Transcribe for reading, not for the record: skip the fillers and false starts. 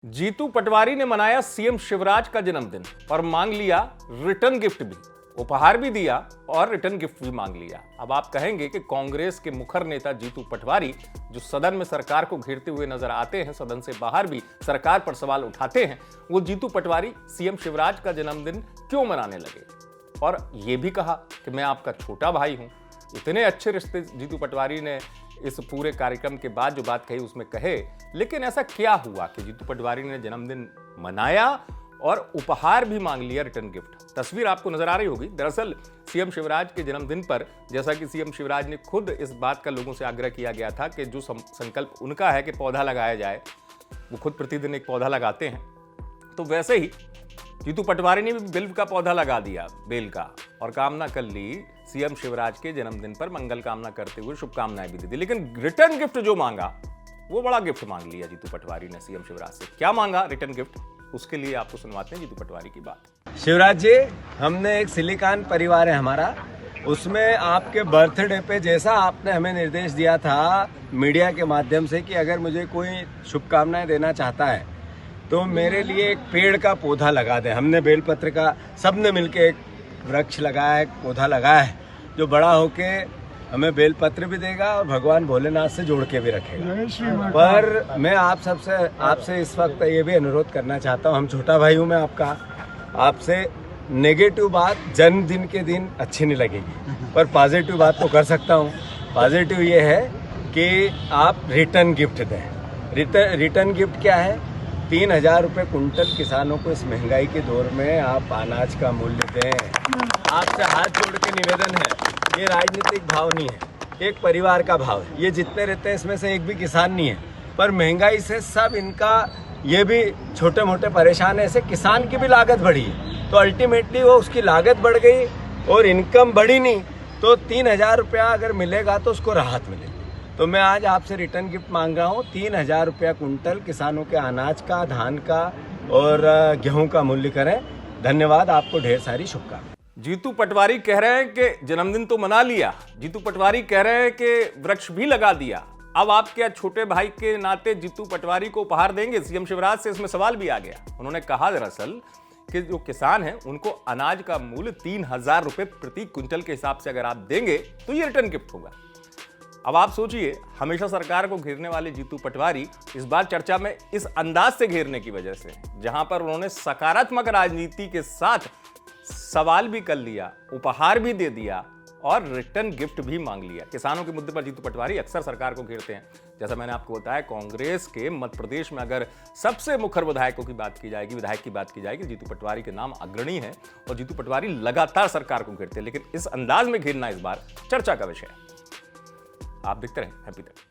जीतू पटवारी ने मनाया सीएम शिवराज का जन्मदिन और मांग लिया रिटर्न गिफ्ट भी। उपहार भी दिया और रिटर्न गिफ्ट भी मांग लिया। अब आप कहेंगे कि कांग्रेस के मुखर नेता जीतू पटवारी जो सदन में सरकार को घेरते हुए नजर आते हैं, सदन से बाहर भी सरकार पर सवाल उठाते हैं, वो जीतू पटवारी सीएम शिवराज का जन्मदिन क्यों मनाने लगे? और ये भी कहा कि मैं आपका छोटा भाई हूं। इतने अच्छे रिश्ते जीतू पटवारी ने इस पूरे कार्यक्रम के बाद जो बात कही उसमें कहे, लेकिन ऐसा क्या हुआ कि जीतू पटवारी ने जन्मदिन मनाया और उपहार भी मांग लिया, रिटर्न गिफ्ट? तस्वीर आपको नजर आ रही होगी। दरअसल सीएम शिवराज के जन्मदिन पर, जैसा कि सीएम शिवराज ने खुद इस बात का लोगों से आग्रह किया गया था कि जो संकल्प उनका है कि पौधा लगाया जाए, वो खुद प्रतिदिन एक पौधा लगाते हैं, तो वैसे ही जीतू पटवारी ने भी बिल्व का पौधा लगा दिया, बेल का, और कामना कर ली सीएम शिवराज के जन्मदिन पर मंगल कामना करते हुए शुभकामनाएं भी दी थी। लेकिन रिटर्न गिफ्ट जो मांगा, वो बड़ा गिफ्ट मांग लिया जीतू पटवारी ने सीएम शिवराज से। क्या मांगा रिटर्न गिफ्ट, उसके लिए आपको सुनवाते हैं जीतू पटवारी की बात। शिवराज जी, हमने एक सिलिकॉन परिवार है हमारा, उसमें आपके बर्थडे पे जैसा आपने हमें निर्देश दिया था मीडिया के माध्यम से कि अगर मुझे कोई शुभकामनाएं देना चाहता है तो मेरे लिए एक पेड़ का पौधा लगा दें। हमने बेलपत्र का सबने मिलके एक वृक्ष लगाया है, एक पौधा लगाया है जो बड़ा होके हमें बेलपत्र भी देगा और भगवान भोलेनाथ से जोड़ के भी रखेगा। पर मैं आपसे इस वक्त ये भी अनुरोध करना चाहता हूँ, हम छोटा भाई हूँ मैं आपका, आपसे नेगेटिव बात जन्मदिन के दिन अच्छी नहीं लगेगी, पर पॉजिटिव बात तो कर सकता हूँ। पॉजिटिव ये है कि आप रिटर्न गिफ्ट दें। रिटर्न गिफ्ट क्या है? 3,000 रुपये कुंटल किसानों को इस महंगाई के दौर में आप अनाज का मूल्य दें। आपसे हाथ जोड़ के निवेदन है, ये राजनीतिक भाव नहीं है, एक परिवार का भाव है। ये जितने रहते हैं इसमें से एक भी किसान नहीं है, पर महंगाई से सब इनका ये भी छोटे मोटे परेशान है। ऐसे किसान की भी लागत बढ़ी है, तो अल्टीमेटली वो उसकी लागत बढ़ गई और इनकम बढ़ी नहीं, तो 3,000 रुपया अगर मिलेगा तो उसको राहत मिलेगी। तो मैं आज आपसे रिटर्न गिफ्ट मांग रहा हूँ, 3,000 रुपया कुंटल किसानों के अनाज का, धान का और गेहूं का मूल्य करें। धन्यवाद, आपको ढेर सारी शुभकामनाएं। जीतू पटवारी कह रहे हैं कि जन्मदिन तो मना लिया, जीतू पटवारी कह रहे हैं कि वृक्ष भी लगा दिया। अब आप क्या छोटे भाई के नाते जीतू पटवारी को उपहार देंगे? सीएम शिवराज से इसमें सवाल भी आ गया। उन्होंने कहा दरअसल कि जो किसान हैं उनको अनाज का मूल्य 3,000 रुपये प्रति क्विंटल के हिसाब से अगर आप देंगे तो ये रिटर्न गिफ्ट होगा। अब आप सोचिए, हमेशा सरकार को घेरने वाले जीतू पटवारी इस बार चर्चा में इस अंदाज से घेरने की वजह से, जहां पर उन्होंने सकारात्मक राजनीति के साथ सवाल भी कर लिया, उपहार भी दे दिया और रिटर्न गिफ्ट भी मांग लिया। किसानों के मुद्दे पर जीतू पटवारी अक्सर सरकार को घेरते हैं। जैसा मैंने आपको बताया, कांग्रेस के मध्य प्रदेश में अगर सबसे मुखर विधायकों की बात की जाएगी, विधायक की बात की जाएगी, जीतू पटवारी के नाम अग्रणी है और जीतू पटवारी लगातार सरकार को घेरते हैं। लेकिन इस अंदाज में घेरना इस बार चर्चा का विषय है। आप देखते रहें हैप्पी तक।